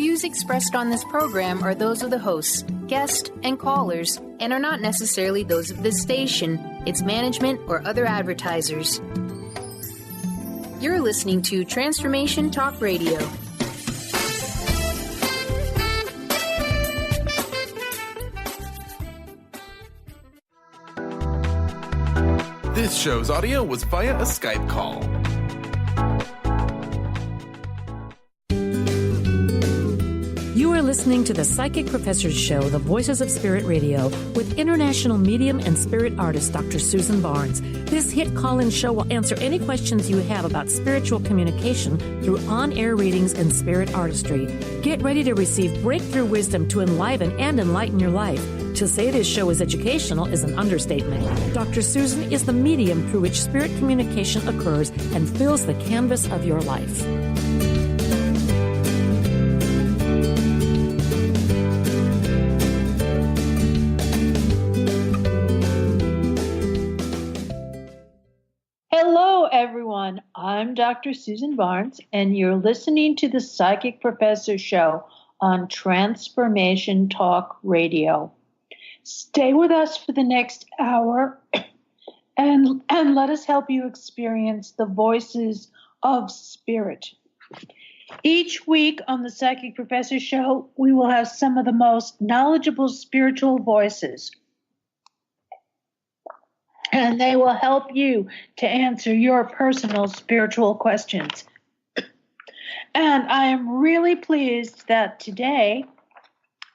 views expressed on this program are those of the hosts, guests, and callers, and are not necessarily those of this station, its management, or other advertisers. You're listening to Transformation Talk Radio. This show's audio was via a Skype call. You are listening to the Psychic Professor's Show, The Voices of Spirit Radio, with international medium and spirit artist Dr. Susan Barnes. This hit call-in show will answer any questions you have about spiritual communication through on-air readings and spirit artistry. Get ready to receive breakthrough wisdom to enliven and enlighten your life. To say this show is educational is an understatement. Dr. Susan is the medium through which spirit communication occurs and fills the canvas of your life. Hello, everyone. I'm Dr. Susan Barnes, and you're listening to the Psychic Professor Show on Transformation Talk Radio. Stay with us for the next hour and let us help you experience the voices of spirit. Each week on the Psychic Professor Show, we will have some of the most knowledgeable spiritual voices, and they will help you to answer your personal spiritual questions. And I am really pleased that today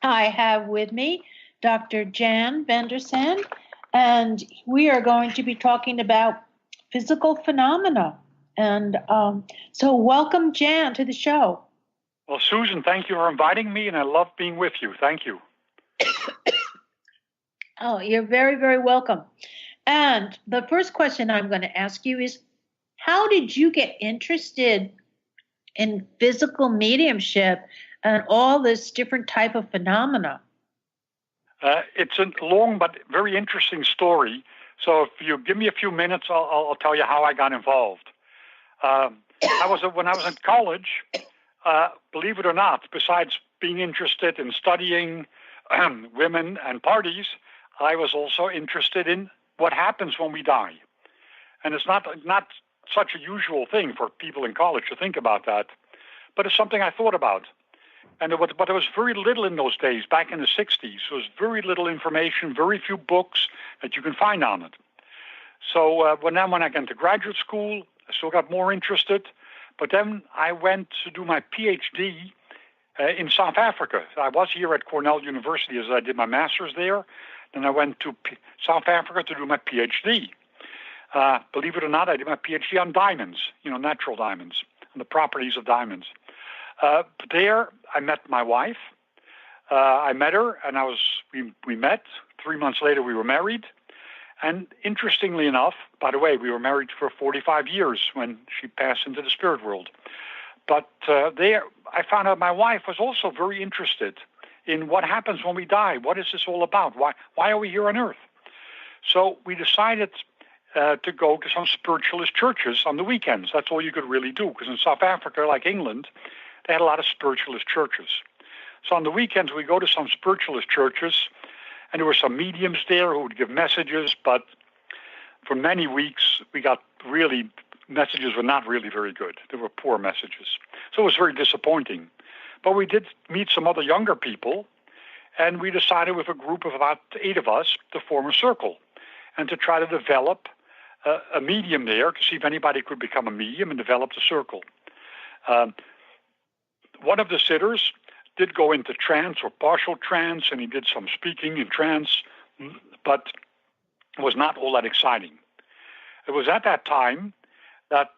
I have with me Dr. Jan Vandersande, and we are going to be talking about physical phenomena. And so welcome, Jan, to the show. Well, Susan, thank you for inviting me, and I love being with you. Thank you. Oh, you're very, very welcome. And the first question I'm going to ask you is, how did you get interested in physical mediumship and all this different type of phenomena? It's a long but very interesting story. So if you give me a few minutes, I'll tell you how I got involved. When I was in college, believe it or not, besides being interested in studying women and parties, I was also interested in what happens when we die. And it's not such a usual thing for people in college to think about that, but it's something I thought about. But there was very little in those days, back in the 60s. There was very little information, very few books that you can find on it. So when I got into graduate school, I still got more interested. But then I went to do my Ph.D. In South Africa. I was here at Cornell University as I did my master's there. Then I went to South Africa to do my Ph.D. Believe it or not, I did my Ph.D. on diamonds, natural diamonds, and the properties of diamonds. There, I met my wife. I met her, and we met. 3 months later, we were married. And interestingly enough, by the way, we were married for 45 years when she passed into the spirit world. But there, I found out my wife was also very interested in what happens when we die. What is this all about? Why are we here on Earth? So we decided to go to some spiritualist churches on the weekends. That's all you could really do, because in South Africa, like England, they had a lot of spiritualist churches. So on the weekends, we go to some spiritualist churches, and there were some mediums there who would give messages, but for many weeks, messages were not really very good. They were poor messages. So it was very disappointing. But we did meet some other younger people, and we decided with a group of about 8 of us to form a circle and to try to develop a medium there to see if anybody could become a medium and develop the circle. One of the sitters did go into trance or partial trance, and he did some speaking in trance, but it was not all that exciting. It was at that time that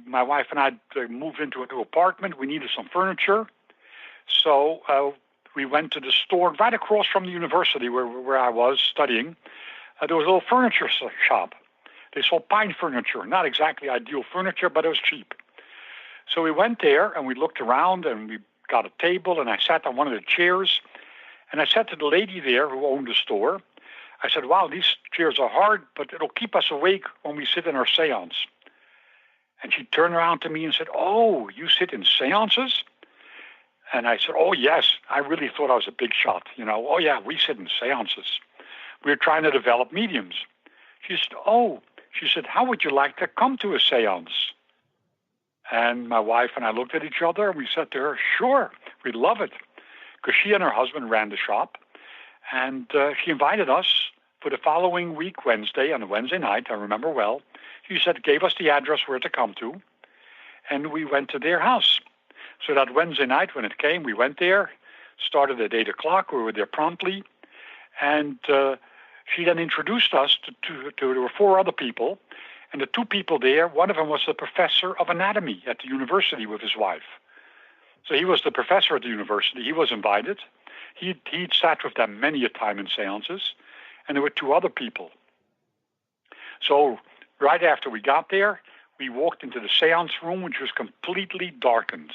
my wife and I moved into a new apartment. We needed some furniture. So we went to the store right across from the university where I was studying. There was a little furniture shop. They sold pine furniture, not exactly ideal furniture, but it was cheap. So we went there and we looked around and we got a table and I sat on one of the chairs. And I said to the lady there who owned the store, I said, wow, these chairs are hard, but it'll keep us awake when we sit in our seance. And she turned around to me and said, oh, you sit in seances? And I said, oh, yes, I really thought I was a big shot. Oh, yeah, we sit in seances. We're trying to develop mediums. She said, how would you like to come to a seance? And my wife and I looked at each other, and we said to her, sure, we'd love it. Because she and her husband ran the shop. And she invited us for the following week, Wednesday, on a Wednesday night, I remember well. She said, gave us the address where to come to. And we went to their house. So that Wednesday night when it came, we went there, started at 8 o'clock. We were there promptly. And she then introduced us to there were 4 other people. And the 2 people there, one of them was the professor of anatomy at the university with his wife. So he was the professor at the university. He was invited. He'd sat with them many a time in seances. And there were 2 other people. So right after we got there, we walked into the seance room, which was completely darkened.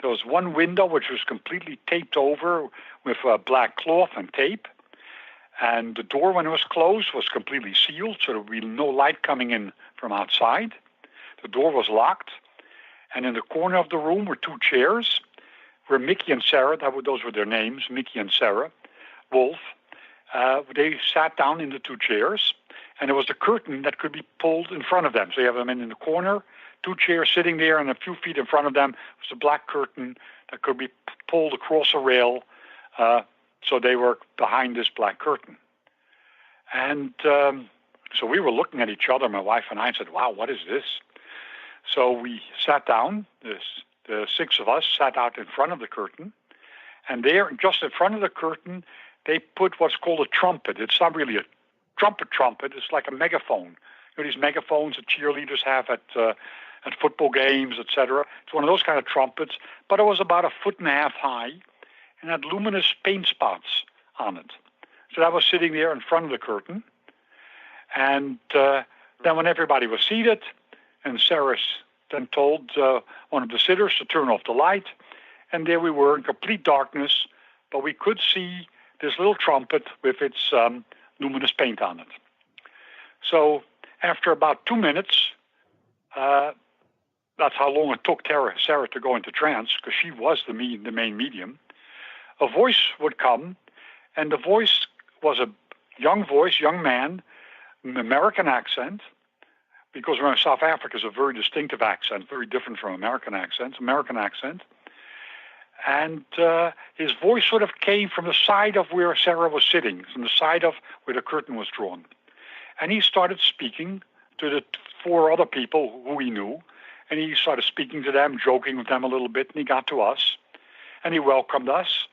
There was one window which was completely taped over with black cloth and tape. And the door, when it was closed, was completely sealed, so there would be no light coming in from outside. The door was locked. And in the corner of the room were 2 chairs where Mickey and Sarah, those were their names, Mickey and Sarah, Wolf, they sat down in the 2 chairs. And there was the curtain that could be pulled in front of them. So you have them in the corner, 2 chairs sitting there, and a few feet in front of them was a black curtain that could be pulled across a rail. So they were behind this black curtain. And so we were looking at each other, my wife and I, and said, wow, what is this? So we sat down, the 6 of us sat out in front of the curtain. And there, just in front of the curtain, they put what's called a trumpet. It's not really a trumpet. It's like a megaphone. These megaphones that cheerleaders have at football games, etc. It's one of those kind of trumpets, but it was about 1.5 feet high and had luminous paint spots on it. So that was sitting there in front of the curtain. And then when everybody was seated, and Sarah then told one of the sitters to turn off the light, and there we were in complete darkness, but we could see this little trumpet with its luminous paint on it. So after about 2 minutes, that's how long it took Sarah to go into trance, because she was the main medium, a voice would come, and the voice was a young man, an American accent, because South Africa is a very distinctive accent, very different from American accent. And his voice sort of came from the side of where Sarah was sitting, from the side of where the curtain was drawn. And he started speaking to the 4 other people who he knew, and he started speaking to them, joking with them a little bit, and he got to us, and he welcomed us,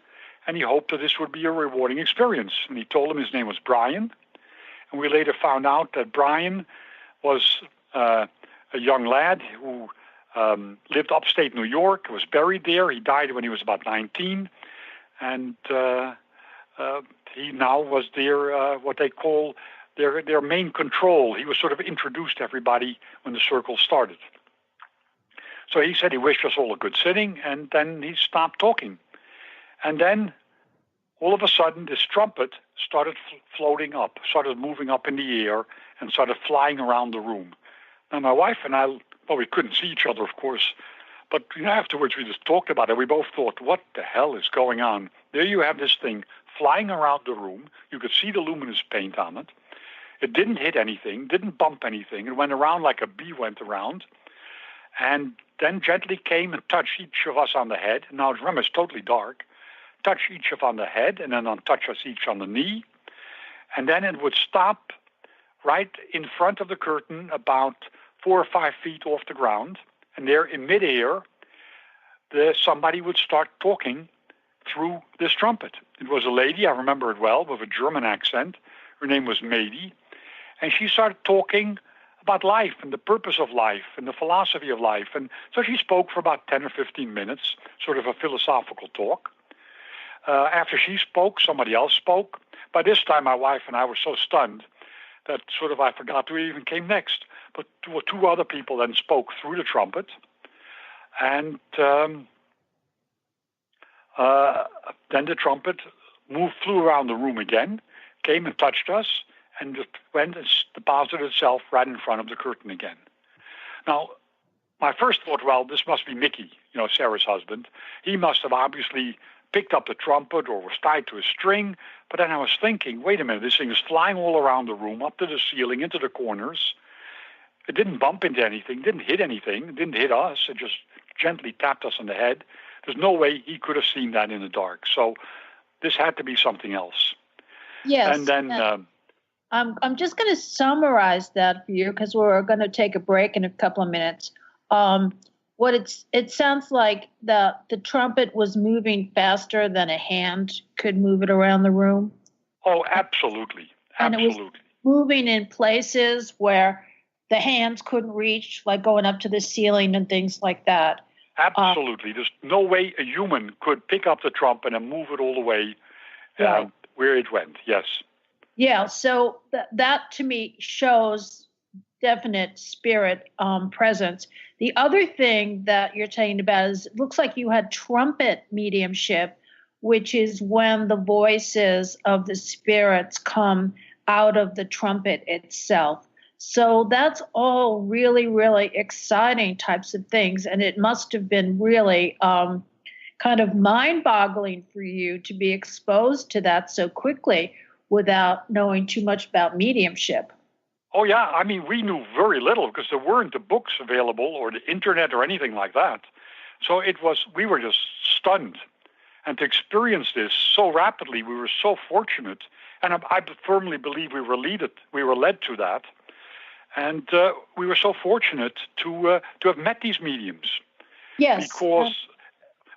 and he hoped that this would be a rewarding experience. And he told them his name was Brian, and we later found out that Brian was a young lad who lived upstate New York, was buried there. He died when he was about 19, and he now was their what they call their main control. He was sort of introduced to everybody when the circle started. So he said he wished us all a good sitting, and then he stopped talking. And then, all of a sudden, this trumpet started floating up, started moving up in the air, and started flying around the room. Now, my wife and I, well, we couldn't see each other, of course, but afterwards we just talked about it. We both thought, what the hell is going on? There you have this thing flying around the room. You could see the luminous paint on it. It didn't hit anything, didn't bump anything. It went around like a bee went around, and then gently came and touched each of us on the head. Now, remember, it's totally dark. Touch each of on the head, and then touch us each on the knee. And then it would stop right in front of the curtain, about 4 or 5 feet off the ground. And there in midair, somebody would start talking through this trumpet. It was a lady, I remember it well, with a German accent. Her name was Mady. And she started talking about life and the purpose of life and the philosophy of life. And so she spoke for about 10 or 15 minutes, sort of a philosophical talk. After she spoke, somebody else spoke. By this time, my wife and I were so stunned that sort of I forgot who even came next. But 2 other people then spoke through the trumpet. And then the trumpet flew around the room again, came and touched us, and just went and deposited itself right in front of the curtain again. Now, my first thought, well, this must be Mickey, Sarah's husband. He must have obviously picked up the trumpet or was tied to a string. But then I was thinking, wait a minute, this thing is flying all around the room, up to the ceiling, into the corners. It didn't bump into anything, didn't hit anything, it didn't hit us. It just gently tapped us on the head. There's no way he could have seen that in the dark. So this had to be something else. Yes. And then I'm just going to summarize that for you because we're going to take a break in a couple of minutes. It sounds like the trumpet was moving faster than a hand could move it around the room. Oh, absolutely. And it was moving in places where the hands couldn't reach, like going up to the ceiling and things like that. Absolutely. There's no way a human could pick up the trumpet and move it all the way where it went. Yes. Yeah. So that to me shows definite spirit presence. The other thing that you're talking about is it looks like you had trumpet mediumship, which is when the voices of the spirits come out of the trumpet itself. So that's all really, really exciting types of things. And it must have been really kind of mind-boggling for you to be exposed to that so quickly without knowing too much about mediumship. Oh, yeah. I mean, we knew very little because there weren't the books available or the internet or anything like that. So we were just stunned. And to experience this so rapidly, we were so fortunate. And I firmly believe we were led to that. And we were so fortunate to have met these mediums. Yes. Because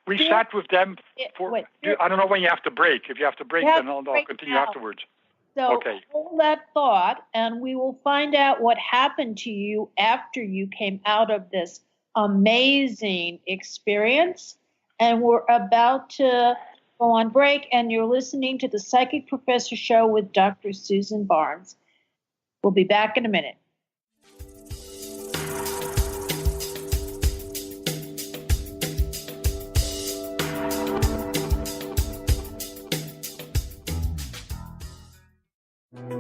we sat with them for... I don't know when you have to break. If you have to break, then I'll continue afterwards. So hold that thought, and we will find out what happened to you after you came out of this amazing experience. And we're about to go on break, and you're listening to the Psychic Professor Show with Dr. Susan Barnes. We'll be back in a minute.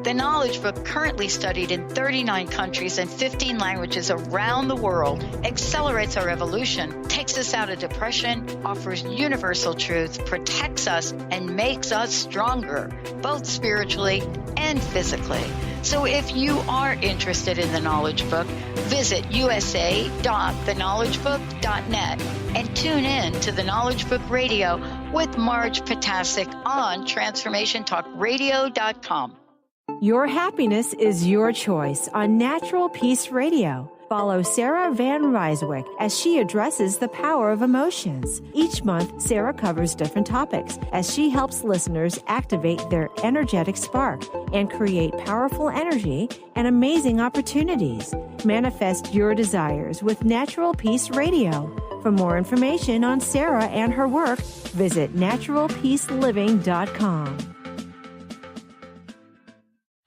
The Knowledge Book, currently studied in 39 countries and 15 languages around the world, accelerates our evolution, takes us out of depression, offers universal truth, protects us, and makes us stronger, both spiritually and physically. So if you are interested in the Knowledge Book, visit usa.theknowledgebook.net and tune in to the Knowledge Book Radio with Marge Potasic on TransformationTalkRadio.com. Your happiness is your choice on Natural Peace Radio. Follow Sarah Van Ryswick as she addresses the power of emotions. Each month, Sarah covers different topics as she helps listeners activate their energetic spark and create powerful energy and amazing opportunities. Manifest your desires with Natural Peace Radio. For more information on Sarah and her work, visit naturalpeaceliving.com.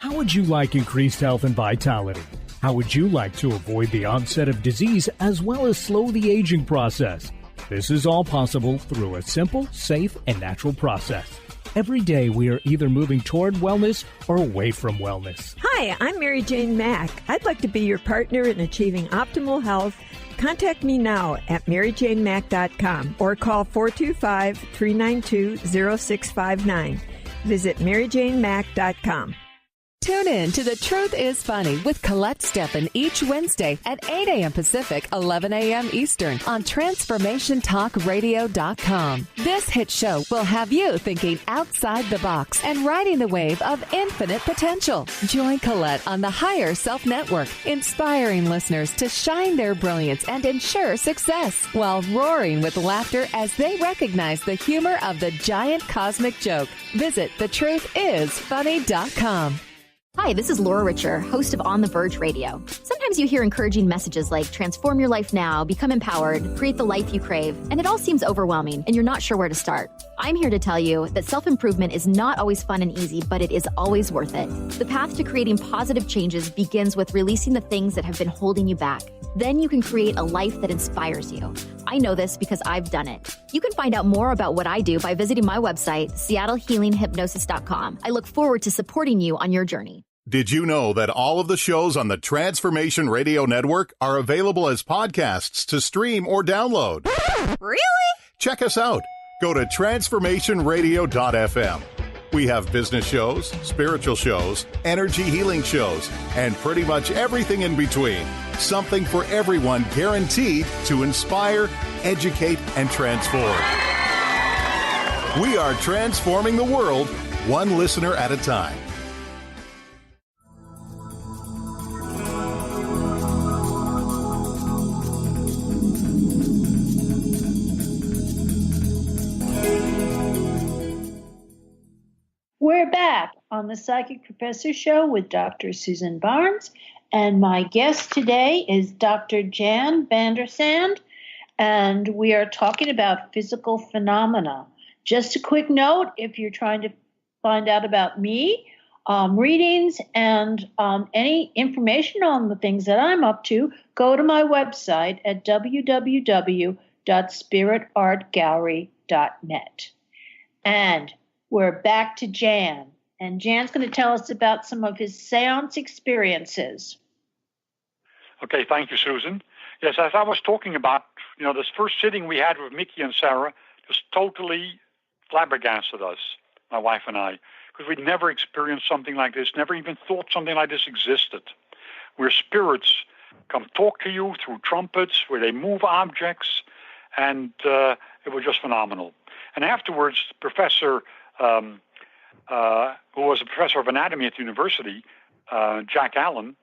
How would you like increased health and vitality? How would you like to avoid the onset of disease as well as slow the aging process? This is all possible through a simple, safe, and natural process. Every day we are either moving toward wellness or away from wellness. Hi, I'm Mary Jane Mack. I'd like to be your partner in achieving optimal health. Contact me now at maryjanemack.com or call 425-392-0659. Visit maryjanemack.com. Tune in to The Truth is Funny with Colette Steffen each Wednesday at 8 a.m. Pacific, 11 a.m. Eastern on TransformationTalkRadio.com. This hit show will have you thinking outside the box and riding the wave of infinite potential. Join Colette on the Higher Self Network, inspiring listeners to shine their brilliance and ensure success while roaring with laughter as they recognize the humor of the giant cosmic joke. Visit TheTruthIsFunny.com. Hi, this is Laura Richer, host of On the Verge Radio. Sometimes you hear encouraging messages like transform your life now, become empowered, create the life you crave, and it all seems overwhelming and you're not sure where to start. I'm here to tell you that self-improvement is not always fun and easy, but it is always worth it. The path to creating positive changes begins with releasing the things that have been holding you back. Then you can create a life that inspires you. I know this because I've done it. You can find out more about what I do by visiting my website, SeattleHealingHypnosis.com. I look forward to supporting you on your journey. Did you know that all of the shows on the Transformation Radio Network are available as podcasts to stream or download? Really? Check us out. Go to transformationradio.fm. We have business shows, spiritual shows, energy healing shows, and pretty much everything in between. Something for everyone, guaranteed to inspire, educate, and transform. We are transforming the world, one listener at a time. We're back on the Psychic Professor Show with Dr. Susan Barnes, and my guest today is Dr. Jan Vandersande, and we are talking about physical phenomena. Just a quick note, if you're trying to find out about me, readings, and any information on the things that I'm up to, go to my website at www.spiritartgallery.net. And we're back to Jan, and Jan's going to tell us about some of his seance experiences. Okay, thank you, Susan. Yes, as I was talking about, this first sitting we had with Mickey and Sarah just totally flabbergasted us, my wife and I, because we'd never experienced something like this, never even thought something like this existed, where spirits come talk to you through trumpets, where they move objects, and it was just phenomenal. And afterwards, Professor who was a professor of anatomy at the university, Jack Allen,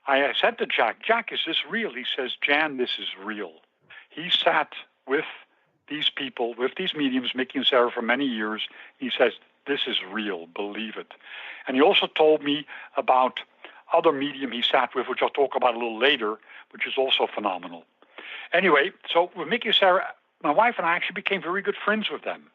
I said to Jack, is this real? He says, Jan, this is real. He sat with these people, with these mediums, Mickey and Sarah, for many years. He says, this is real, believe it. And he also told me about other medium he sat with, which I'll talk about a little later, which is also phenomenal. Anyway, so with Mickey and Sarah, my wife and I actually became very good friends with them.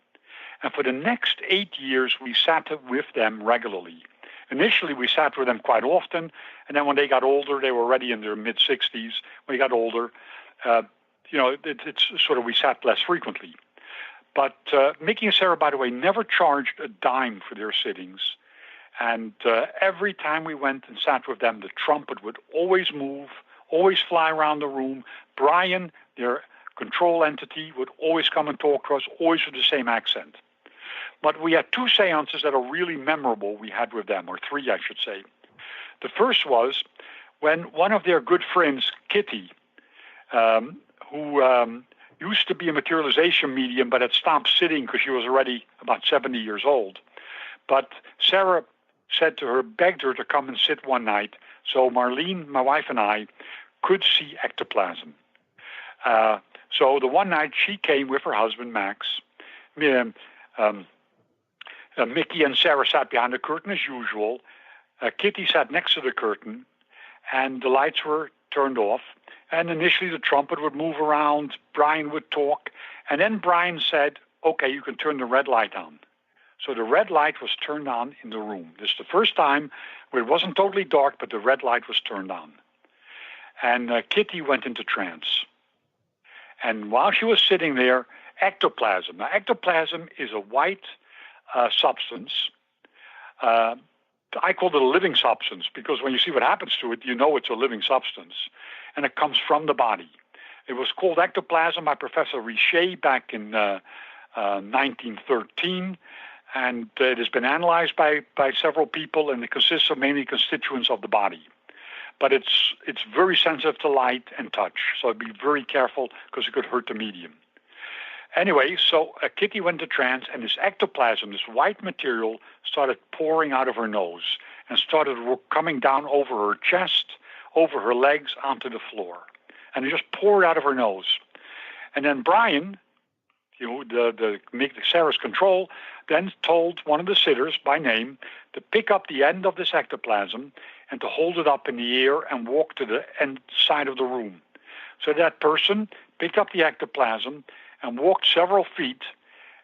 And for the next 8 years, we sat with them regularly. Initially, we sat with them quite often, and then when they got older, they were already in their mid-60s. When they got older, it's sort of we sat less frequently. But Mickey and Sarah, by the way, never charged a dime for their sittings. And every time we went and sat with them, the trumpet would always move, always fly around the room. Brian, their control entity, would always come and talk to us, always with the same accent. But we had two seances that are really memorable we had with them, or three, I should say. The first was when one of their good friends, Kitty, who used to be a materialization medium but had stopped sitting because she was already about 70 years old. But Sarah said to her, begged her to come and sit one night, so Marlene, my wife, and I could see ectoplasm. So the one night she came with her husband, Max. Mickey and Sarah sat behind the curtain as usual. Kitty sat next to the curtain, and the lights were turned off. And initially the trumpet would move around, Brian would talk, and then Brian said, okay, you can turn the red light on. So the red light was turned on in the room. This is the first time where it wasn't totally dark, but the red light was turned on. And Kitty went into trance. And while she was sitting there, ectoplasm. Now, ectoplasm is a white substance. I call it a living substance because when you see what happens to it, you know it's a living substance. And it comes from the body. It was called ectoplasm by Professor Richer back in 1913. And it has been analyzed by several people, and it consists of mainly constituents of the body. But it's very sensitive to light and touch, so be very careful because it could hurt the medium. Anyway, so Kitty went to trance, and this ectoplasm, this white material, started pouring out of her nose and started coming down over her chest, over her legs, onto the floor. And it just poured out of her nose. And then Brian, the Sarah's control, then told one of the sitters by name to pick up the end of this ectoplasm and to hold it up in the air and walk to the end side of the room. So that person picked up the ectoplasm and walked several feet.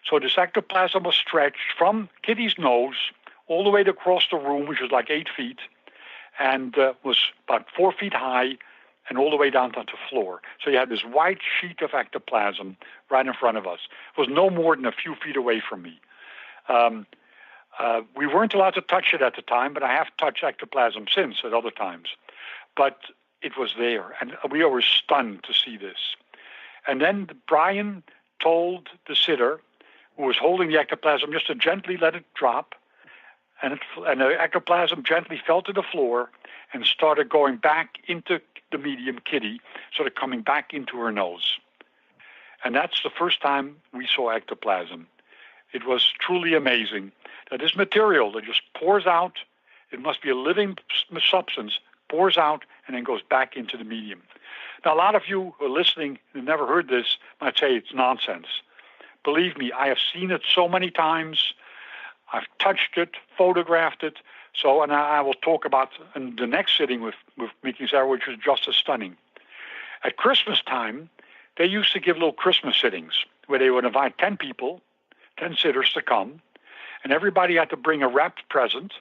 So this ectoplasm was stretched from Kitty's nose all the way across the room, which was like 8 feet, and was about 4 feet high and all the way down to the floor. So you had this white sheet of ectoplasm right in front of us. It was no more than a few feet away from me. We weren't allowed to touch it at the time, but I have touched ectoplasm since at other times. But it was there, and we were stunned to see this. And then Brian told the sitter, who was holding the ectoplasm, just to gently let it drop, and the ectoplasm gently fell to the floor and started going back into the medium, Kitty, sort of coming back into her nose. And that's the first time we saw ectoplasm. It was truly amazing that this material that just pours out, it must be a living substance, pours out and then goes back into the medium. Now, a lot of you who are listening and never heard this might say it's nonsense. Believe me, I have seen it so many times. I've touched it, photographed it. So, and I will talk about in the next sitting with Mickey and Sarah, which was just as stunning. At Christmas time, they used to give little Christmas sittings where they would invite 10 people, 10 sitters to come, and everybody had to bring a wrapped present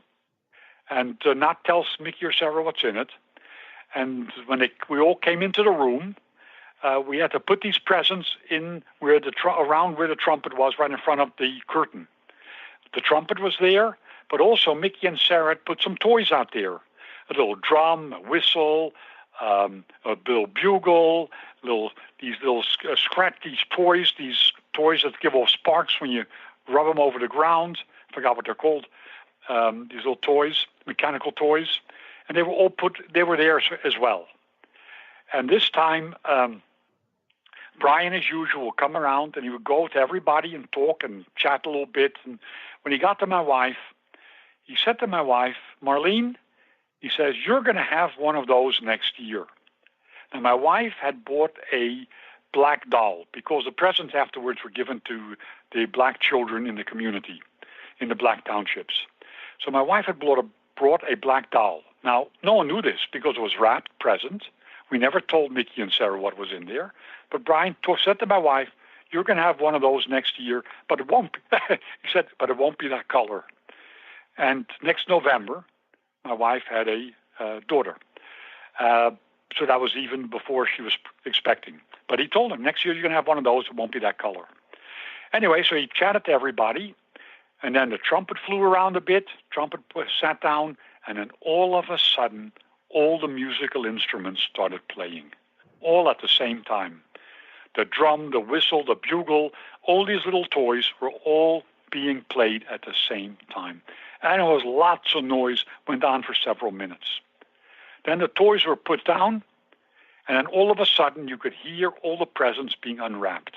and not tell Mickey or Sarah what's in it. And when we all came into the room, we had to put these presents in where around where the trumpet was, right in front of the curtain. The trumpet was there, but also Mickey and Sarah had put some toys out there. A little drum, a whistle, a little bugle, these toys that give off sparks when you rub them over the ground. I forgot what they're called. These little toys, mechanical toys. And they were there as well. And this time, Brian, as usual, would come around and he would go to everybody and talk and chat a little bit. And when he got to my wife, he said to my wife, Marlene, he says, you're going to have one of those next year. Now, my wife had bought a black doll because the presents afterwards were given to the black children in the community, in the black townships. So my wife had brought a black doll. Now, no one knew this because it was wrapped present. We never told Mickey and Sarah what was in there. But Brian said to my wife, you're going to have one of those next year, but it won't be, he said, but it won't be that color. And next November, my wife had a daughter. So that was even before she was expecting. But he told him, next year you're going to have one of those, it won't be that color. Anyway, so he chatted to everybody, and then the trumpet flew around a bit, trumpet sat down, and then all of a sudden, all the musical instruments started playing, all at the same time. The drum, the whistle, the bugle, all these little toys were all being played at the same time. And it was lots of noise, went on for several minutes. Then the toys were put down, and then all of a sudden you could hear all the presents being unwrapped.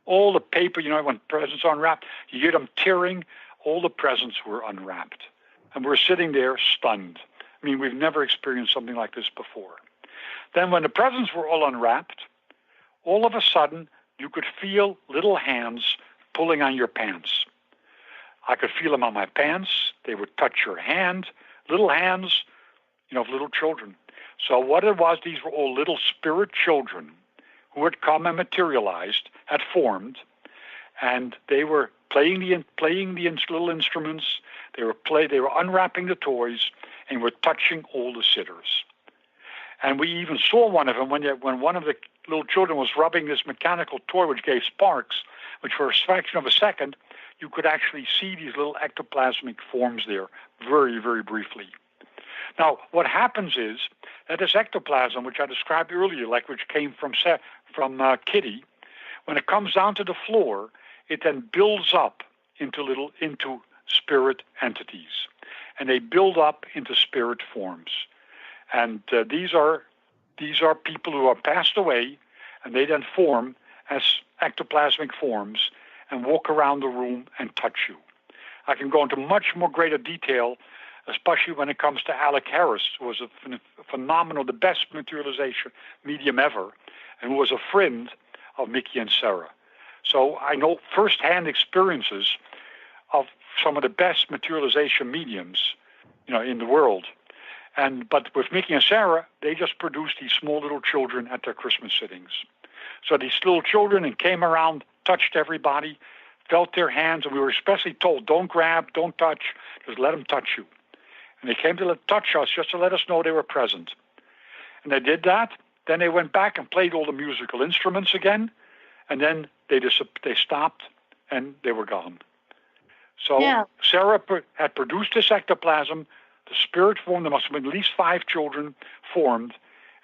All the paper, when presents are unwrapped, you hear them tearing, all the presents were unwrapped. And we're sitting there stunned. I mean, we've never experienced something like this before. Then when the presents were all unwrapped, all of a sudden you could feel little hands pulling on your pants. I could feel them on my pants. They would touch your hand, little hands, of little children. So what it was, these were all little spirit children who had come and materialized, had formed, and they were playing the little instruments. They were unwrapping the toys and were touching all the sitters. And we even saw one of them when one of the little children was rubbing this mechanical toy which gave sparks, which for a fraction of a second, you could actually see these little ectoplasmic forms there very, very briefly. Now, what happens is that this ectoplasm, which I described earlier, which came from Kitty, when it comes down to the floor, it then builds up into spirit entities, and they build up into spirit forms. And these are people who are passed away, and they then form as ectoplasmic forms and walk around the room and touch you. I can go into much more greater detail, especially when it comes to Alec Harris, who was a phenomenal, the best materialization medium ever, and who was a friend of Mickey and Sarah. So I know firsthand experiences of some of the best materialization mediums, in the world. But with Mickey and Sarah, they just produced these small little children at their Christmas sittings. So these little children came around, touched everybody, felt their hands, and we were especially told, don't grab, don't touch, just let them touch you. And they came to touch us just to let us know they were present. And they did that. Then they went back and played all the musical instruments again, and then they stopped, and they were gone. So Sarah had produced this ectoplasm. The spirit formed. There must have been at least 5 children formed,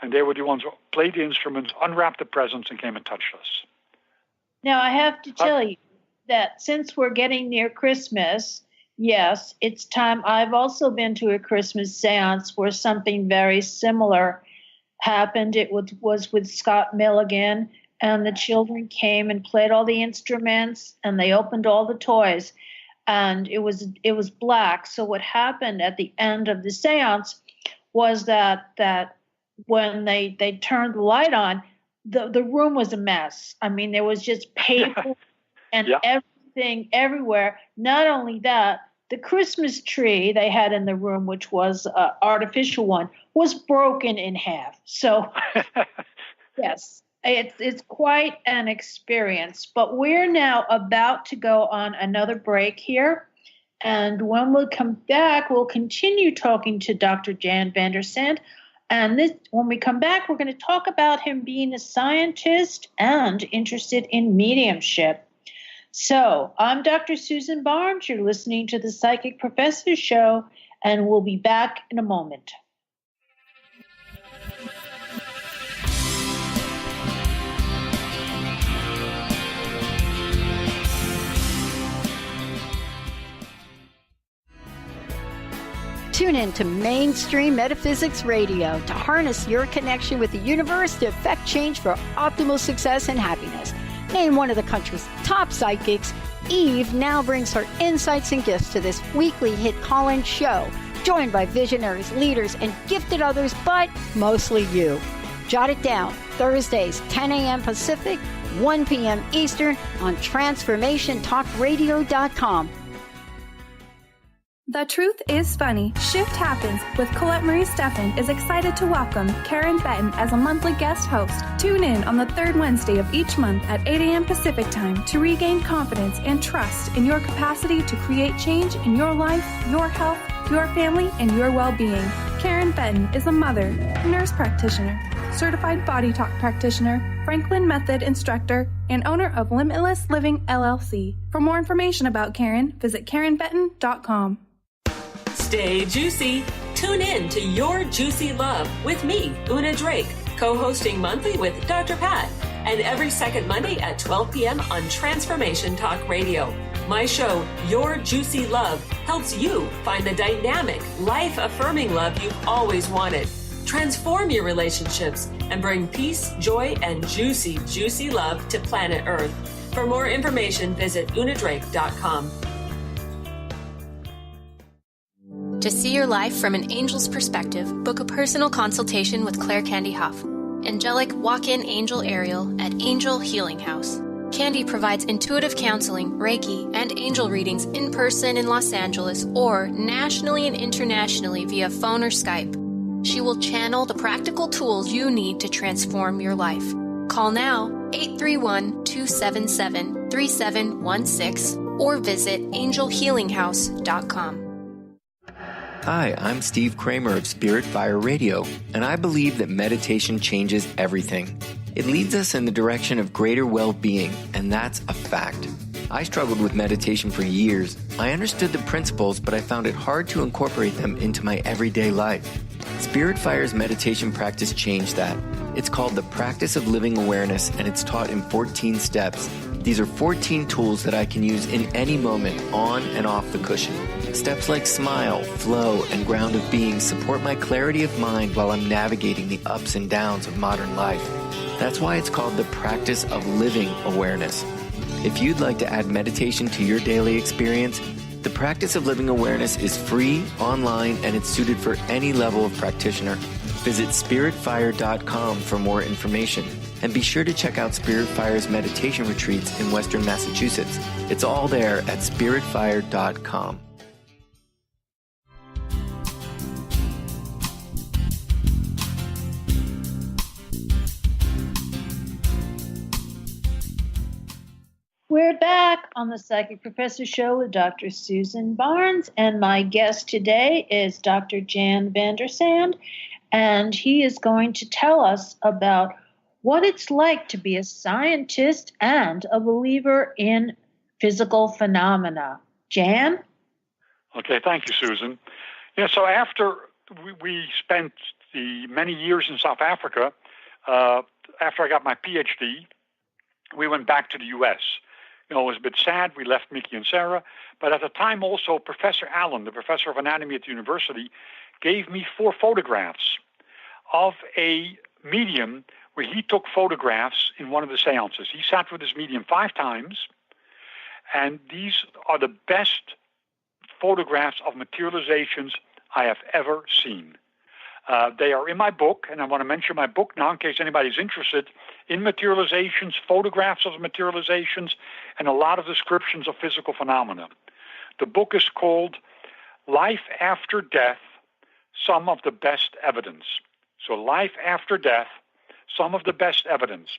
and they were the ones who played the instruments, unwrapped the presents, and came and touched us. Now, I have to tell you that since we're getting near Christmas, yes, it's time. I've also been to a Christmas seance where something very similar happened. It was with Scott Milligan, and the children came and played all the instruments, and they opened all the toys. And it was black. So what happened at the end of the seance was that when they turned the light on, the room was a mess. I mean, there was just paper and everything everywhere. Not only that, the Christmas tree they had in the room, which was an artificial one, was broken in half. So yes. It's quite an experience, but we're now about to go on another break here. And when we come back, we'll continue talking to Dr. Jan Vandersande. And when we come back, we're going to talk about him being a scientist and interested in mediumship. So I'm Dr. Susan Barnes. You're listening to the Psychic Professor Show, and we'll be back in a moment. Tune in to Mainstream Metaphysics Radio to harness your connection with the universe to effect change for optimal success and happiness. Named one of the country's top psychics, Eve now brings her insights and gifts to this weekly hit call-in show, joined by visionaries, leaders, and gifted others, but mostly you. Jot it down, Thursdays, 10 a.m. Pacific, 1 p.m. Eastern on TransformationTalkRadio.com. The Truth is Funny. Shift Happens with Colette Marie Steffen is excited to welcome Karen Benton as a monthly guest host. Tune in on the third Wednesday of each month at 8 a.m. Pacific Time to regain confidence and trust in your capacity to create change in your life, your health, your family, and your well-being. Karen Benton is a mother, nurse practitioner, certified body talk practitioner, Franklin Method instructor, and owner of Limitless Living LLC. For more information about Karen, visit KarenBenton.com. Stay juicy. Tune in to Your Juicy Love with me, Una Drake, co-hosting monthly with Dr. Pat, and every second Monday at 12 p.m. on Transformation Talk Radio. My show, Your Juicy Love, helps you find the dynamic, life-affirming love you've always wanted. Transform your relationships and bring peace, joy, and juicy, juicy love to planet Earth. For more information, visit unadrake.com. To see your life from an angel's perspective, book a personal consultation with Claire Candy Huff, angelic walk-in angel Ariel at Angel Healing House. Candy provides intuitive counseling, Reiki, and angel readings in person in Los Angeles or nationally and internationally via phone or Skype. She will channel the practical tools you need to transform your life. Call now 831-277-3716 or visit angelhealinghouse.com. Hi, I'm Steve Kramer of Spirit Fire Radio, and I believe that meditation changes everything. It leads us in the direction of greater well-being, and that's a fact. I struggled with meditation for years. I understood the principles, but I found it hard to incorporate them into my everyday life. Spirit Fire's meditation practice changed that. It's called the Practice of Living Awareness, and it's taught in 14 steps. These are 14 tools that I can use in any moment, on and off the cushion. Steps like smile, flow, and ground of being support my clarity of mind while I'm navigating the ups and downs of modern life. That's why it's called the Practice of Living Awareness. If you'd like to add meditation to your daily experience, the Practice of Living Awareness is free, online, and it's suited for any level of practitioner. Visit spiritfire.com for more information. And be sure to check out Spirit Fire's meditation retreats in Western Massachusetts. It's all there at spiritfire.com. We're back on the Psychic Professor Show with Dr. Susan Barnes, and my guest today is Dr. Jan Vandersande, and he is going to tell us about what it's like to be a scientist and a believer in physical phenomena. Jan? Okay, thank you, Susan. Yeah, so after we spent the many years in South Africa, after I got my Ph.D., we went back to the U.S. It was a bit sad. We left Mickey and Sarah. But at the time also, Professor Allen, the professor of anatomy at the university, gave me 4 photographs of a medium where he took photographs in one of the seances. He sat with this medium 5 times, and these are the best photographs of materializations I have ever seen. They are in my book, and I want to mention my book now in case anybody's interested in materializations, photographs of materializations, and a lot of descriptions of physical phenomena. The book is called Life After Death, Some of the Best Evidence. So Life After Death, Some of the Best Evidence.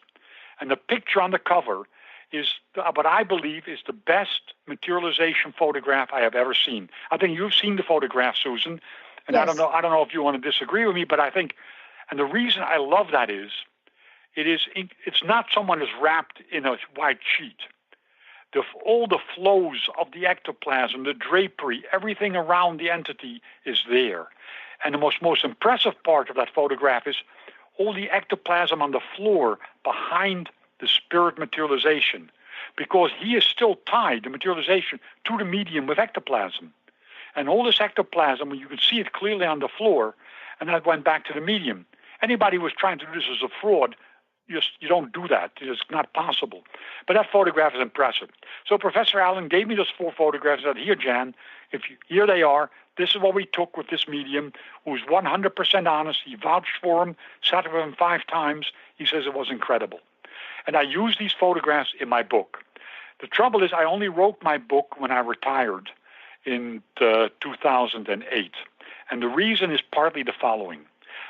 And the picture on the cover is what I believe is the best materialization photograph I have ever seen. I think you've seen the photograph, Susan. And yes. I don't know if you want to disagree with me, but I think, and the reason I love that is, it's not someone who's wrapped in a white sheet. All the flows of the ectoplasm, the drapery, everything around the entity is there. And the most impressive part of that photograph is all the ectoplasm on the floor behind the spirit materialization, because he is still tied, the materialization, to the medium with ectoplasm. And all this ectoplasm, you can see it clearly on the floor, and that went back to the medium. Anybody who was trying to do this as a fraud, you don't do that. It's not possible. But that photograph is impressive. So Professor Allen gave me those 4 photographs and said, here, Jan, here they are. This is what we took with this medium, who's 100% honest. He vouched for him, sat with him 5 times. He says it was incredible. And I use these photographs in my book. The trouble is I only wrote my book when I retired in 2008. And the reason is partly the following.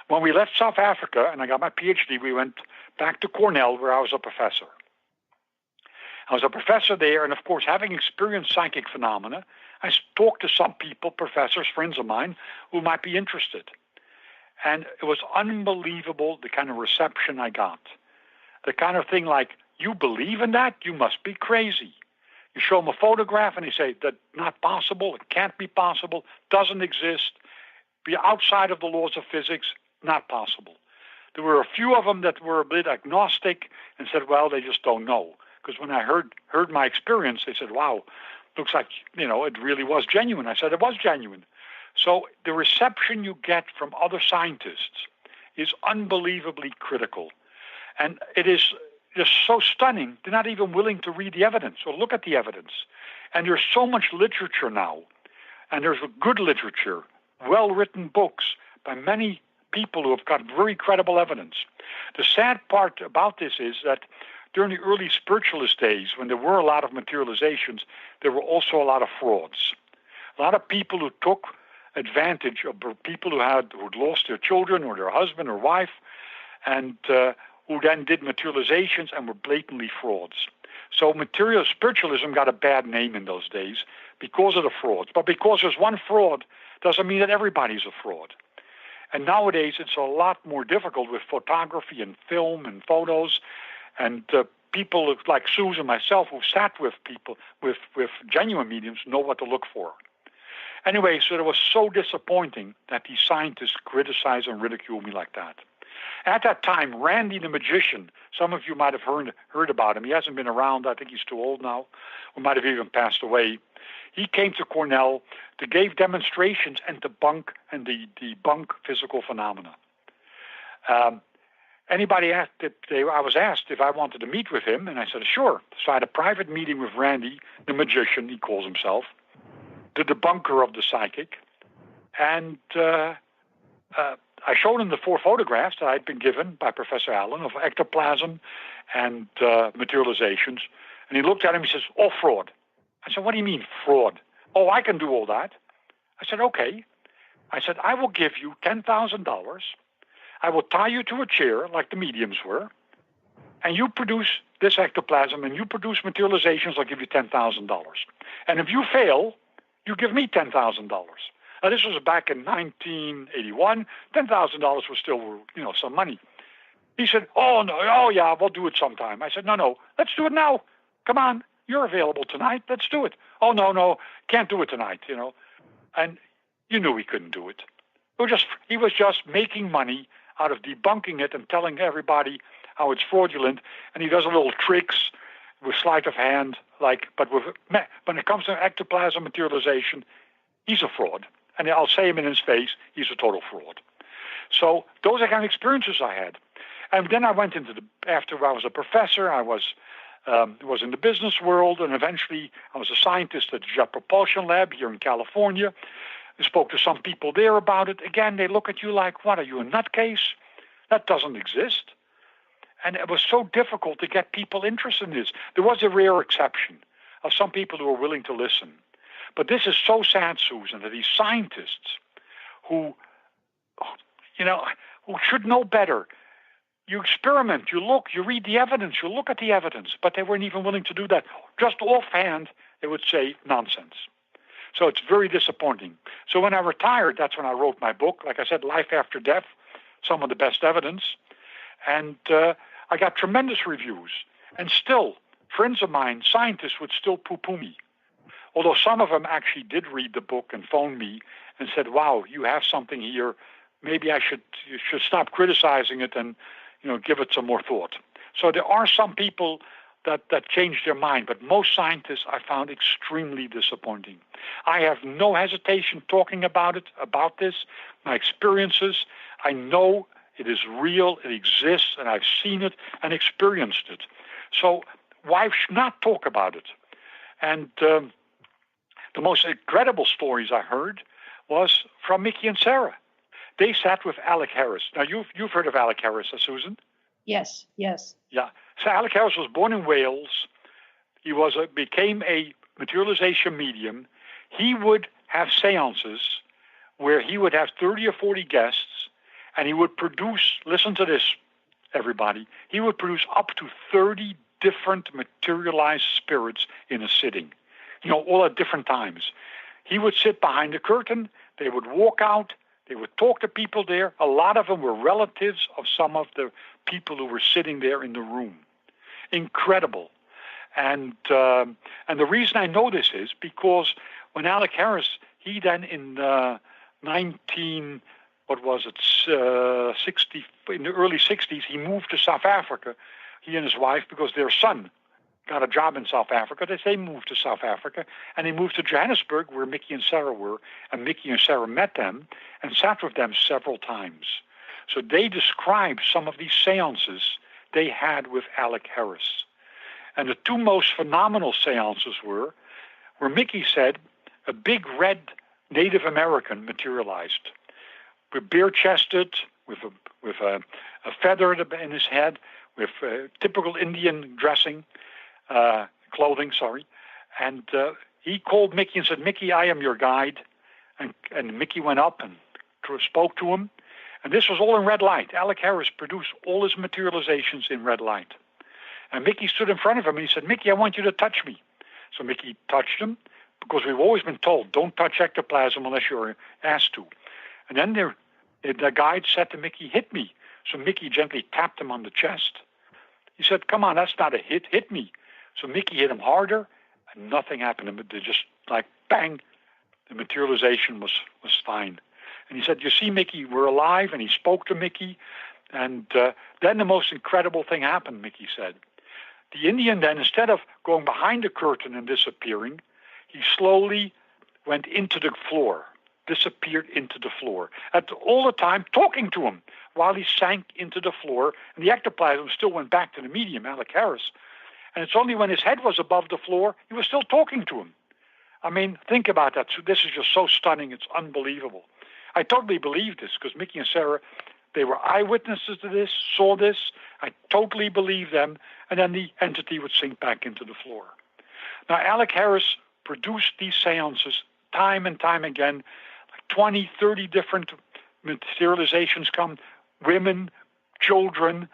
When we left South Africa and I got my PhD, we went back to Cornell where I was a professor. I was a professor there, and of course, having experienced psychic phenomena, I talked to some people, professors, friends of mine, who might be interested. And it was unbelievable the kind of reception I got. The kind of thing like, you believe in that? You must be crazy. You show them a photograph and they say, that's not possible, it can't be possible, doesn't exist, be outside of the laws of physics, not possible. There were a few of them that were a bit agnostic and said, well, they just don't know. Because when I heard my experience, they said, wow, looks like, it really was genuine. I said, it was genuine. So the reception you get from other scientists is unbelievably critical. And it is just so stunning, they're not even willing to read the evidence or look at the evidence. And there's so much literature now, and there's good literature, well-written books by many people who have got very credible evidence. The sad part about this is that during the early spiritualist days, when there were a lot of materializations, there were also a lot of frauds. A lot of people who took advantage of people who'd lost their children or their husband or wife, and who then did materializations and were blatantly frauds. So material spiritualism got a bad name in those days because of the frauds. But because there's one fraud doesn't mean that everybody's a fraud. And nowadays it's a lot more difficult with photography and film and photos, and people like Susan and myself who sat with people with genuine mediums know what to look for. Anyway, so it was so disappointing that these scientists criticize and ridicule me like that. At that time, Randy the magician, some of you might have heard about him. He hasn't been around. I think he's too old now, or might have even passed away. He came to Cornell to give demonstrations and debunk physical phenomena. I was asked if I wanted to meet with him, and I said, sure. So I had a private meeting with Randy the magician, he calls himself, the debunker of the psychic, and I showed him the 4 photographs that I'd been given by Professor Allen of ectoplasm and materializations. And he looked at him, he says, all fraud. I said, what do you mean, fraud? Oh, I can do all that. I said, okay. I said, I will give you $10,000. I will tie you to a chair like the mediums were, and you produce this ectoplasm and you produce materializations, I'll give you $10,000. And if you fail, you give me $10,000. Now, this was back in 1981. $10,000 was still, some money. He said, oh, no, oh, yeah, we'll do it sometime. I said, no, let's do it now. Come on. you're available tonight. Let's do it. Oh, no, can't do it tonight, And you knew he couldn't do it. He was just making money out of debunking it and telling everybody how it's fraudulent. And he does a little tricks with sleight of hand, but when it comes to ectoplasm materialization, he's a fraud. And I'll say him in his face, he's a total fraud. So those are kind of experiences I had. And then I went after I was a professor, I was in the business world, and eventually I was a scientist at the Jet Propulsion Lab here in California. I spoke to some people there about it. Again, they look at you like, what, are you a nutcase? That doesn't exist. And it was so difficult to get people interested in this. There was a rare exception of some people who were willing to listen. But this is so sad, Susan, that these scientists who should know better, you experiment, you look, you read the evidence, you look at the evidence, but they weren't even willing to do that. Just offhand, they would say nonsense. So it's very disappointing. So when I retired, that's when I wrote my book. Like I said, Life After Death, some of the best evidence. And I got tremendous reviews. And still, friends of mine, scientists, would still poo-poo me. Although some of them actually did read the book and phoned me and said, wow, you have something here. Maybe you should stop criticizing it and give it some more thought. So there are some people that changed their mind, but most scientists I found extremely disappointing. I have no hesitation talking about this, my experiences. I know it is real, it exists, and I've seen it and experienced it. So why not talk about it? And the most incredible stories I heard was from Mickey and Sarah. They sat with Alec Harris. Now, you've heard of Alec Harris, Susan? Yes. Yeah. So Alec Harris was born in Wales. He became a materialization medium. He would have seances where he would have 30 or 40 guests, and he would produce, listen to this, everybody, he would produce up to 30 different materialized spirits in a sitting, all at different times. He would sit behind the curtain. They would walk out. They would talk to people there. A lot of them were relatives of some of the people who were sitting there in the room. Incredible. And the reason I know this is because when Alec Harris, he then in in the early 60s, he moved to South Africa, he and his wife, because their son got a job in South Africa. They moved to South Africa, and they moved to Johannesburg, where Mickey and Sarah were, and Mickey and Sarah met them and sat with them several times. So they described some of these seances they had with Alec Harris. And the two most phenomenal seances were where Mickey said a big red Native American materialized, with bare-chested, with a feather in his head, with typical Indian clothing, and he called Mickey and said, Mickey, I am your guide. And Mickey went up and spoke to him. And this was all in red light. Alec Harris produced all his materializations in red light. And Mickey stood in front of him and he said, Mickey, I want you to touch me. So Mickey touched him, because we've always been told, don't touch ectoplasm unless you're asked to. And then the guide said to Mickey, hit me. So Mickey gently tapped him on the chest. He said, come on, that's not a hit me. So Mickey hit him harder, and nothing happened. They just bang, the materialization was fine. And he said, you see, Mickey, we're alive. And he spoke to Mickey. And then the most incredible thing happened, Mickey said. The Indian then, instead of going behind the curtain and disappearing, he slowly went into the floor, disappeared into the floor, all the time talking to him while he sank into the floor. And the ectoplasm still went back to the medium, Alec Harris. And it's only when his head was above the floor, he was still talking to him. I mean, think about that. So this is just so stunning. It's unbelievable. I totally believe this because Mickey and Sarah, they were eyewitnesses to this, saw this. I totally believe them. And then the entity would sink back into the floor. Now, Alec Harris produced these seances time and time again, 20, 30 different materializations come, women, children,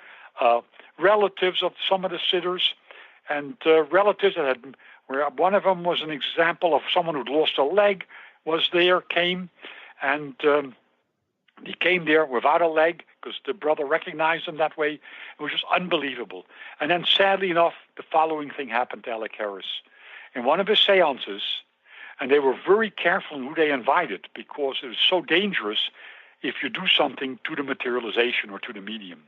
relatives of some of the sitters, and relatives that had, where one of them was an example of someone who'd lost a leg, came, and He came there without a leg because the brother recognized him that way. It was just unbelievable. And then, sadly enough, the following thing happened to Alec Harris. In one of his seances, and they were very careful in who they invited because it was so dangerous if you do something to the materialization or to the medium.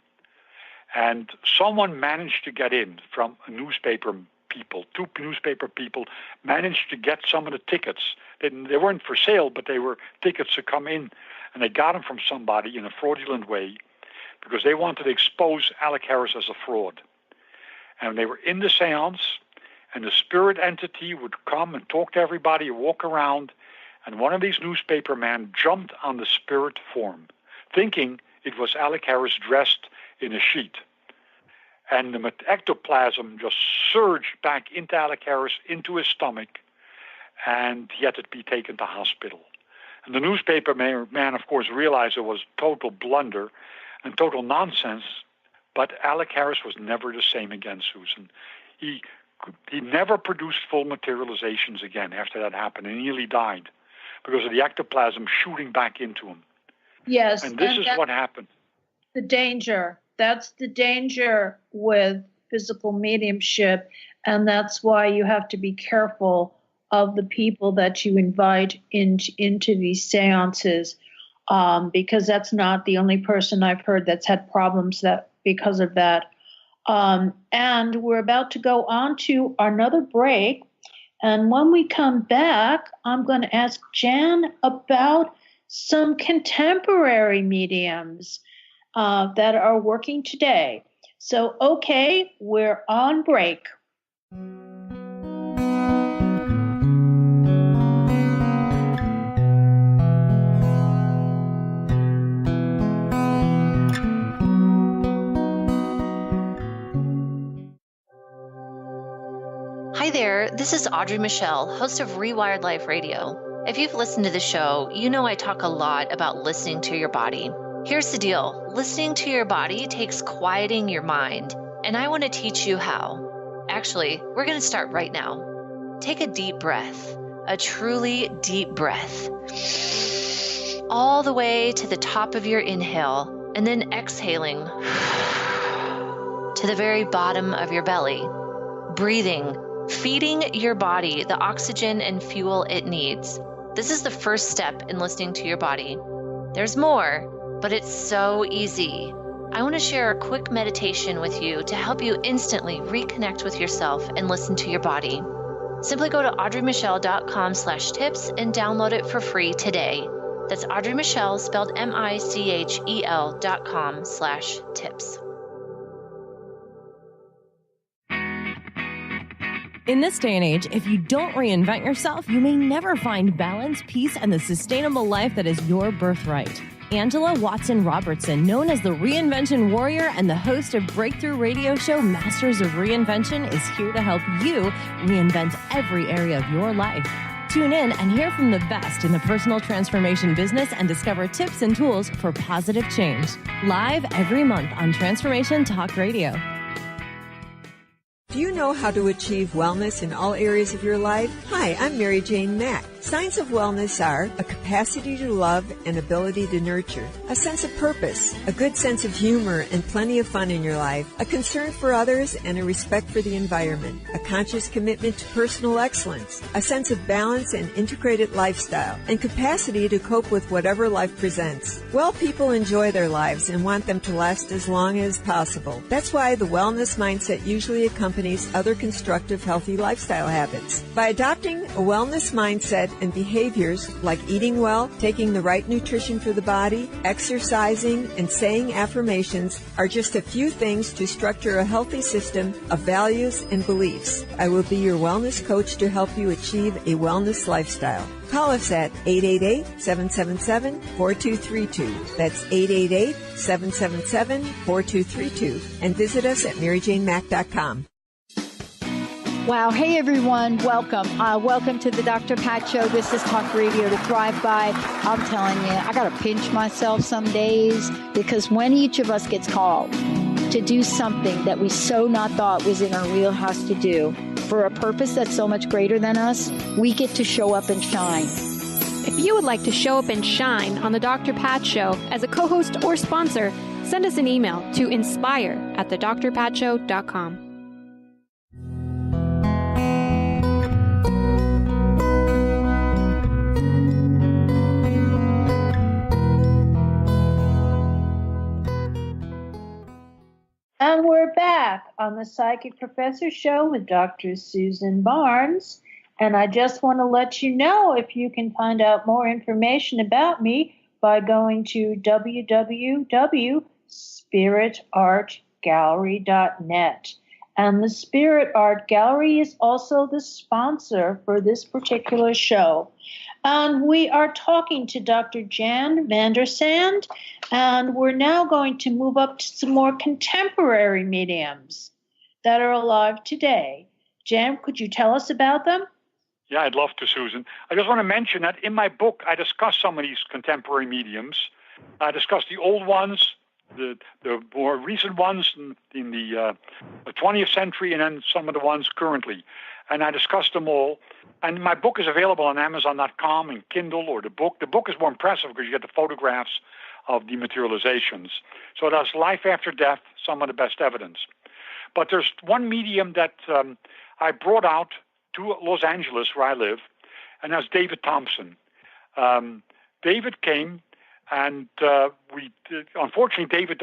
And someone managed to get in from a newspaper people. 2 newspaper people managed to get some of the tickets. They weren't for sale, but they were tickets to come in. And they got them from somebody in a fraudulent way because they wanted to expose Alec Harris as a fraud. And they were in the seance, and the spirit entity would come and talk to everybody, walk around, and one of these newspaper men jumped on the spirit form, thinking it was Alec Harris dressed in a sheet. And the ectoplasm just surged back into Alec Harris, into his stomach, and he had to be taken to hospital. And the newspaper man, of course, realized it was total blunder and total nonsense, but Alec Harris was never the same again, Susan. He never produced full materializations again after that happened, and he nearly died because of the ectoplasm shooting back into him. Yes. And this is what happened. The danger. That's the danger with physical mediumship, and that's why you have to be careful of the people that you invite into these seances, because that's not the only person I've heard that's had problems because of that. And we're about to go on to another break. And when we come back, I'm going to ask Jan about some contemporary mediums that are working today. So, okay, we're on break. Hi there, this is Audrey Michelle, host of Rewired Life Radio. If you've listened to the show, you know I talk a lot about listening to your body. Here's the deal. Listening to your body takes quieting your mind, and I want to teach you how. Actually, we're going to start right now. Take a deep breath, a truly deep breath, all the way to the top of your inhale, and then exhaling to the very bottom of your belly, breathing, feeding your body the oxygen and fuel it needs. This is the first step in listening to your body. There's more, but it's so easy. I want to share a quick meditation with you to help you instantly reconnect with yourself and listen to your body. Simply go to audreymichelle.com/tips and download it for free today. That's Audrey Michelle, spelled MICHEL.com/tips. In this day and age, if you don't reinvent yourself, you may never find balance, peace, and the sustainable life that is your birthright. Angela Watson-Robertson, known as the Reinvention Warrior and the host of breakthrough radio show Masters of Reinvention, is here to help you reinvent every area of your life. Tune in and hear from the best in the personal transformation business and discover tips and tools for positive change. Live every month on Transformation Talk Radio. Do you know how to achieve wellness in all areas of your life? Hi, I'm Mary Jane Mack. Signs of wellness are a capacity to love and ability to nurture, a sense of purpose, a good sense of humor and plenty of fun in your life, a concern for others and a respect for the environment, a conscious commitment to personal excellence, a sense of balance and integrated lifestyle, and capacity to cope with whatever life presents. Well people enjoy their lives and want them to last as long as possible. That's why the wellness mindset usually accompanies other constructive, healthy lifestyle habits. By adopting a wellness mindset and behaviors like eating well, taking the right nutrition for the body, exercising, and saying affirmations are just a few things to structure a healthy system of values and beliefs. I will be your wellness coach to help you achieve a wellness lifestyle. Call us at 888-777-4232. That's 888-777-4232. And visit us at maryjanemack.com. Wow. Hey, everyone. Welcome. Welcome to the Dr. Pat Show. This is Talk Radio to Thrive By. I'm telling you, I got to pinch myself some days because when each of us gets called to do something that we so not thought was in our wheelhouse to do for a purpose that's so much greater than us, we get to show up and shine. If you would like to show up and shine on the Dr. Pat Show as a co-host or sponsor, send us an email to inspire@thedrpatshow.com. And we're back on the Psychic Professor Show with Dr. Susan Barnes. And I just want to let you know if you can find out more information about me by going to www.spiritartgallery.net. And the Spirit Art Gallery is also the sponsor for this particular show. And we are talking to Dr. Jan Vandersande, and we're now going to move up to some more contemporary mediums that are alive today. Jan, could you tell us about them? Yeah, I'd love to, Susan. I just want to mention that in my book, I discuss some of these contemporary mediums. I discuss the old ones, the more recent ones in the 20th century, and then some of the ones currently. And I discussed them all. And my book is available on Amazon.com and Kindle, or the book. The book is more impressive because you get the photographs of the materializations. So that's Life After Death, some of the best evidence. But there's one medium that I brought out to Los Angeles, where I live, and that's David Thompson. David came, and unfortunately, David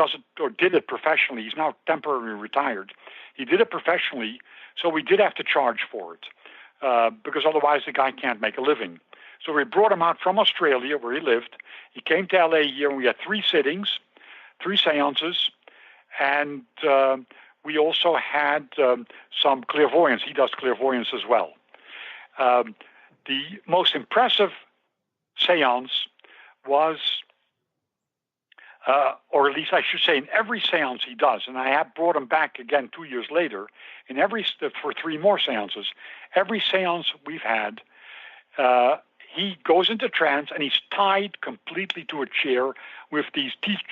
did it professionally. He's now temporarily retired. He did it professionally, so we did have to charge for it, because otherwise the guy can't make a living. So we brought him out from Australia, where he lived. He came to LA here, and we had 3 sittings, 3 seances, and we also had some clairvoyance. He does clairvoyance as well. The most impressive seance was, or at least I should say, in every seance he does, and I have brought him back again 2 years later, for 3 more seances. Every seance we've had, he goes into trance, and he's tied completely to a chair with these teeth,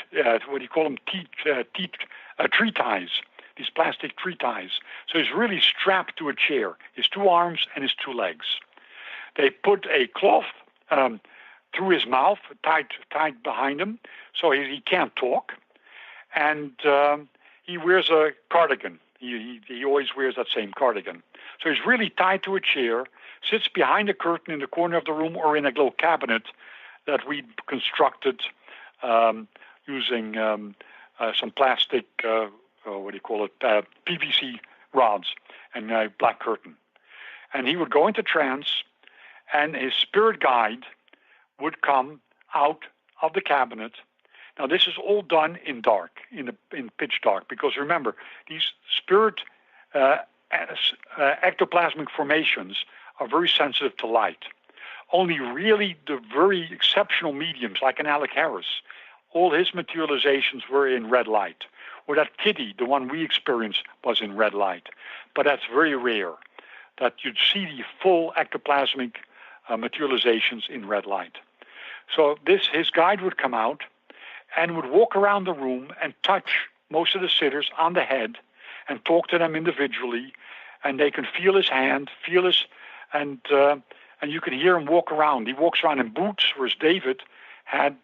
what do you call them, tree ties, these plastic tree ties. So he's really strapped to a chair, his 2 arms and his 2 legs. They put a cloth through his mouth, tied behind him, so he can't talk. And he wears a cardigan. He always wears that same cardigan. So he's really tied to a chair, sits behind a curtain in the corner of the room or in a little cabinet that we constructed using some plastic, PVC rods and a black curtain. And he would go into trance, and his spirit guide would come out of the cabinet. Now, this is all done in dark, in pitch dark, because remember, these spirit ectoplasmic formations are very sensitive to light. Only really the very exceptional mediums, like an Alec Harris, all his materializations were in red light. Or that kitty, the one we experienced, was in red light. But that's very rare, that you'd see the full ectoplasmic materializations in red light. So his guide would come out and would walk around the room and touch most of the sitters on the head and talk to them individually, and they can feel his hand, and you can hear him walk around. He walks around in boots, whereas David had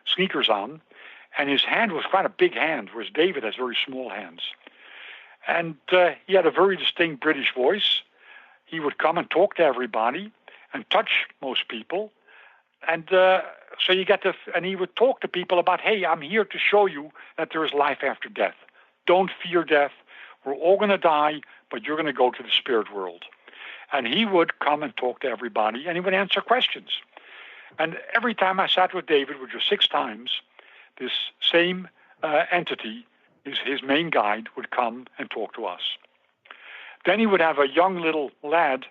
sneakers on, and his hand was quite a big hand, whereas David has very small hands. And he had a very distinct British voice. He would come and talk to everybody and touch most people. And so and he would talk to people about, hey, I'm here to show you that there is life after death. Don't fear death. We're all going to die, but you're going to go to the spirit world. And he would come and talk to everybody, and he would answer questions. And every time I sat with David, which was 6 times, this same entity, his main guide, would come and talk to us. Then he would have a young little lad,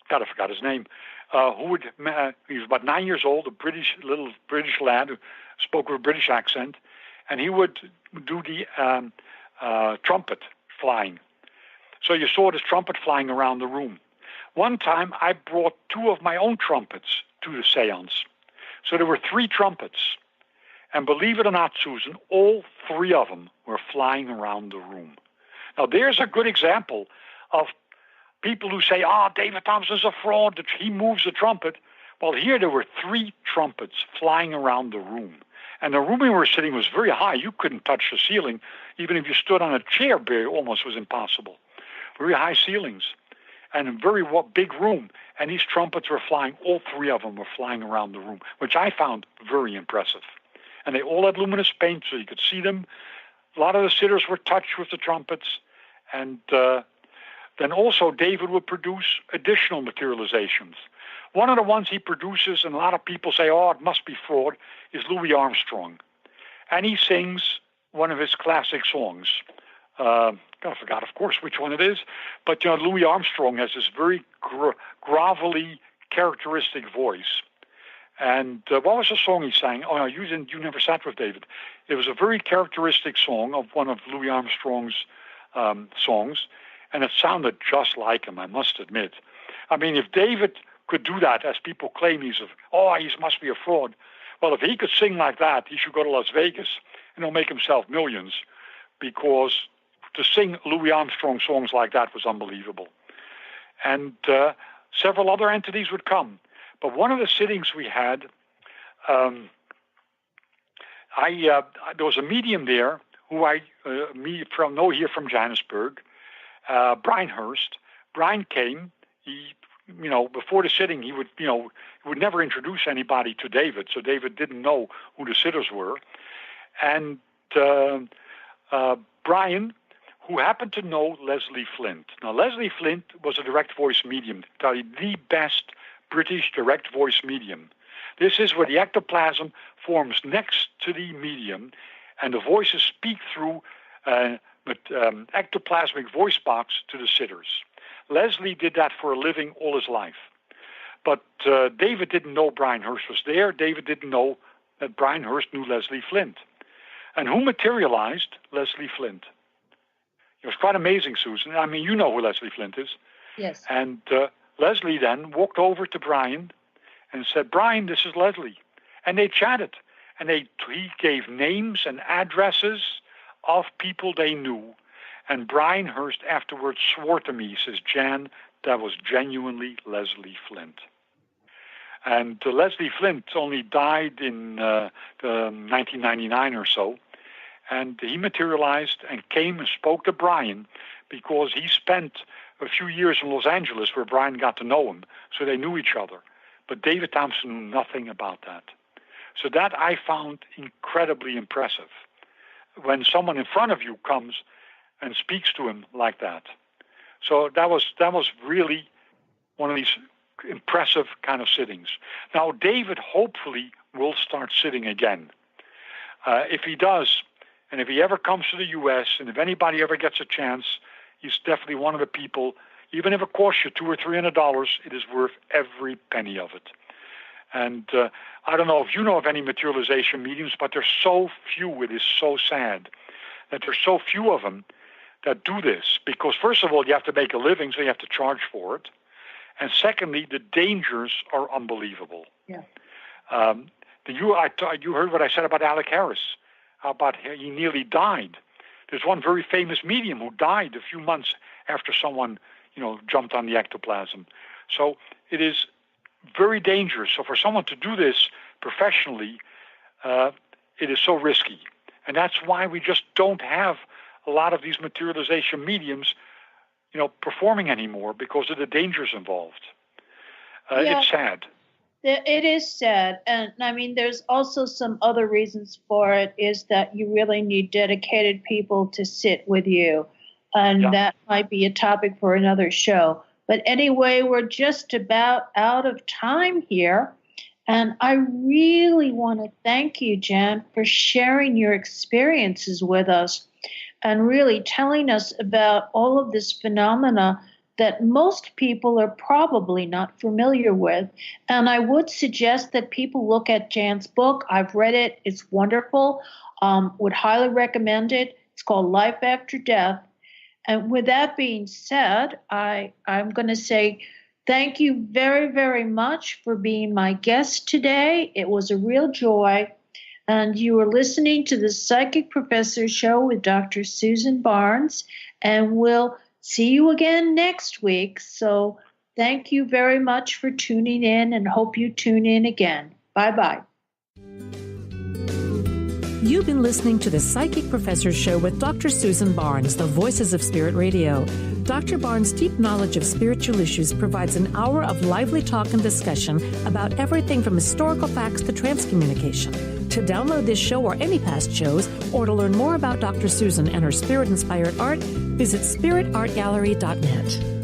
God, I forgot his name, he was about 9 years old, a little British lad who spoke with a British accent, and he would do the trumpet flying. So you saw this trumpet flying around the room. One time I brought 2 of my own trumpets to the seance. So there were 3 trumpets. And believe it or not, Susan, all 3 of them were flying around the room. Now there's a good example of people who say, David Thompson's a fraud, that he moves the trumpet. Well, here there were 3 trumpets flying around the room. And the room we were sitting was very high. You couldn't touch the ceiling. Even if you stood on a chair, it almost was impossible. Very high ceilings and a very big room. And these trumpets were flying. All 3 of them were flying around the room, which I found very impressive. And they all had luminous paint, so you could see them. A lot of the sitters were touched with the trumpets. And then also David would produce additional materializations. One of the ones he produces, and a lot of people say, oh, it must be fraud, is Louis Armstrong. And he sings one of his classic songs. I forgot, of course, which one it is. But Louis Armstrong has this very grovelly, characteristic voice. And what was the song he sang? Oh, no, You Never Sat With David. It was a very characteristic song of one of Louis Armstrong's songs. And it sounded just like him, I must admit. I mean, if David could do that, as people claim he must be a fraud. Well, if he could sing like that, he should go to Las Vegas and he'll make himself millions, because to sing Louis Armstrong songs like that was unbelievable. And several other entities would come. But one of the sittings we had, there was a medium there who I know here from Johannesburg, Brian Hurst. Brian came. He, before the sitting, he would never introduce anybody to David, so David didn't know who the sitters were. And Brian, who happened to know Leslie Flint. Now, Leslie Flint was a direct voice medium, the best British direct voice medium. This is where the ectoplasm forms next to the medium, and the voices speak through ectoplasmic voice box to the sitters. Leslie did that for a living all his life. But David didn't know Brian Hurst was there. David didn't know that Brian Hurst knew Leslie Flint. And who materialized Leslie Flint? It was quite amazing, Susan. I mean, you know who Leslie Flint is. Yes. And Leslie then walked over to Brian and said, Brian, this is Leslie. And they chatted. And he gave names and addresses of people they knew. And Brian Hurst afterwards swore to me, he says, Jan, that was genuinely Leslie Flint. And Leslie Flint only died in 1999 or so. And he materialized and came and spoke to Brian because he spent a few years in Los Angeles where Brian got to know him, so they knew each other. But David Thompson knew nothing about that. So that I found incredibly impressive. When someone in front of you comes and speaks to him like that. So that was really one of these impressive kind of sittings. Now, David hopefully will start sitting again. If he does, and if he ever comes to the U.S., and if anybody ever gets a chance, he's definitely one of the people, even if it costs you $200 or $300, it is worth every penny of it. And I don't know if you know of any materialization mediums, but there's so few, it is so sad that there's so few of them that do this. Because first of all, you have to make a living, so you have to charge for it. And secondly, the dangers are unbelievable. Yeah. You heard what I said about Alec Harris, about he nearly died. There's one very famous medium who died a few months after someone, jumped on the ectoplasm. So it is very dangerous. So for someone to do this professionally, it is so risky. And that's why we just don't have a lot of these materialization mediums, performing anymore because of the dangers involved. It's sad. It is sad. And I mean, there's also some other reasons for it, is that you really need dedicated people to sit with you. And that might be a topic for another show. But anyway, we're just about out of time here. And I really want to thank you, Jan, for sharing your experiences with us and really telling us about all of this phenomena that most people are probably not familiar with. And I would suggest that people look at Jan's book. I've read it. It's wonderful. Would highly recommend it. It's called Life After Death. And with that being said, I'm going to say thank you very, very much for being my guest today. It was a real joy. And you are listening to the Psychic Professor Show with Dr. Susan Barnes. And we'll see you again next week. So Thank you very much for tuning in, and hope you tune in again. Bye-bye. You've been listening to the Psychic Professor's Show with Dr. Susan Barnes, the Voices of Spirit Radio. Dr. Barnes' deep knowledge of spiritual issues provides an hour of lively talk and discussion about everything from historical facts to transcommunication. To download this show or any past shows, or to learn more about Dr. Susan and her spirit-inspired art, visit spiritartgallery.net.